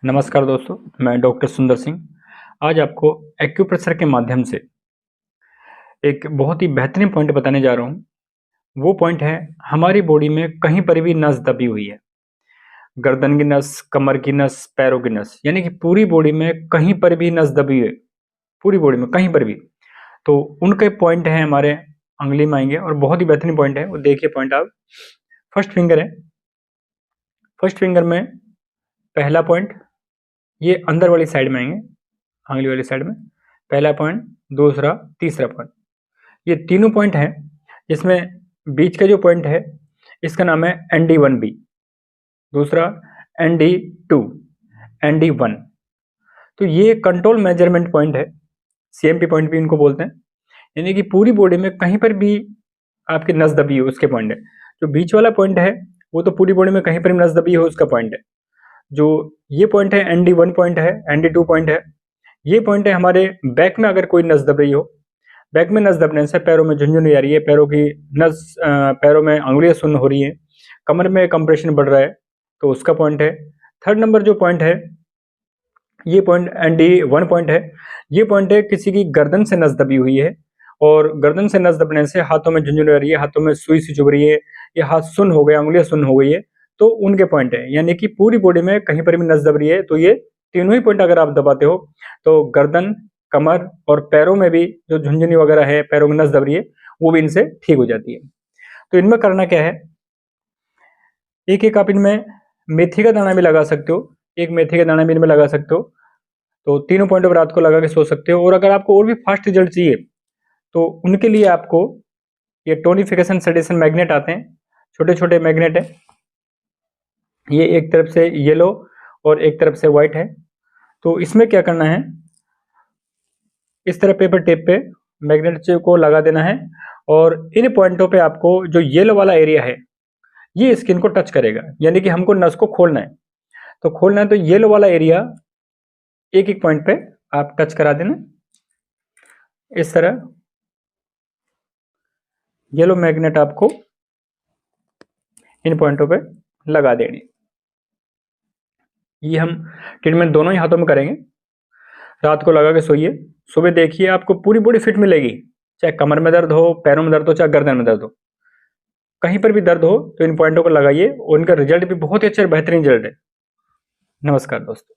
नमस्कार दोस्तों, मैं डॉक्टर सुंदर सिंह। आज आपको एक्यूप्रेशर के माध्यम से एक बहुत ही बेहतरीन पॉइंट बताने जा रहा हूँ। वो पॉइंट है, हमारी बॉडी में कहीं पर भी नस दबी हुई है, गर्दन की नस, कमर की नस, पैरों की नस, यानी कि पूरी बॉडी में कहीं पर भी नस दबी है, पूरी बॉडी में कहीं पर भी। तो उनके पॉइंट हैं हमारे अंगुली में आएंगे और बहुत ही बेहतरीन पॉइंट है। वो देखिए पॉइंट आप, फर्स्ट फिंगर है, फर्स्ट फिंगर में पहला पॉइंट, ये अंदर वाली साइड में आएंगे, अंगुली वाली साइड में पहला पॉइंट, दूसरा, तीसरा पॉइंट, ये तीनों पॉइंट हैं। इसमें बीच का जो पॉइंट है इसका नाम है ND1B, दूसरा ND2, ND1। तो ये कंट्रोल मेजरमेंट पॉइंट है, CMP पॉइंट भी इनको बोलते हैं। यानी कि पूरी बॉडी में कहीं पर भी आपकी नस दबी है उसके पॉइंट है। जो बीच वाला पॉइंट है वो तो पूरी बॉडी में कहीं पर भी नस दबी हो उसका पॉइंट है। जो ये पॉइंट है ND1 पॉइंट है, ND2 पॉइंट है, ये पॉइंट है हमारे बैक में। अगर कोई नस दब रही हो, बैक में नस दबने से पैरों में झुनझुनी आ रही है, पैरों की नस, पैरों में अंगुलियां सुन्न हो रही है, कमर में कंप्रेशन बढ़ रहा है, तो उसका पॉइंट है। थर्ड नंबर जो पॉइंट है, ये पॉइंट ND1 पॉइंट है। ये पॉइंट है किसी की गर्दन से नस दबी हुई है और गर्दन से नस दबने से हाथों में झुनझुनी आ रही है, हाथों में सुई सी चुभ रही है, ये हाथ सुन्न हो गए, अंगुलियां सुन्न हो गई है, तो उनके पॉइंट है। यानी कि पूरी बॉडी में कहीं पर भी नस दब रही है तो ये तीनों ही पॉइंट अगर आप दबाते हो तो गर्दन, कमर और पैरों में भी जो झुनझुनी वगैरह है, पैरों में नस दब रही है, वो भी इनसे ठीक हो जाती है। तो इनमें करना क्या है, एक एक आप इनमें मेथी का दाना भी लगा सकते हो, एक मेथी का दाना भी इनमें लगा सकते हो। तो तीनों पॉइंट पर रात को लगा के सो सकते हो। और अगर आपको और भी फास्ट रिजल्ट चाहिए तो उनके लिए आपको ये टोनिफिकेशन सेडेशन मैग्नेट आते हैं, छोटे छोटे मैग्नेट है। ये एक तरफ से येलो और एक तरफ से व्हाइट है। तो इसमें क्या करना है, इस तरह पेपर टेप पे मैग्नेट को लगा देना है और इन पॉइंटों पे आपको जो येलो वाला एरिया है ये स्किन को टच करेगा, यानी कि हमको नस को खोलना है। तो खोलना है तो येलो वाला एरिया एक एक पॉइंट पे आप टच करा देना, इस तरह येलो मैग्नेट आपको इन पॉइंटों पे लगा देनी। ये हम ट्रीटमेंट दोनों ही हाथों में करेंगे। रात को लगा के सोइए, सुबह देखिए आपको पूरी बॉडी फिट मिलेगी, चाहे कमर में दर्द हो, पैरों में दर्द हो, चाहे गर्दन में दर्द हो, कहीं पर भी दर्द हो तो इन पॉइंटों को लगाइए और इनका रिजल्ट भी बहुत ही अच्छा बेहतरीन रिजल्ट है। नमस्कार दोस्तों।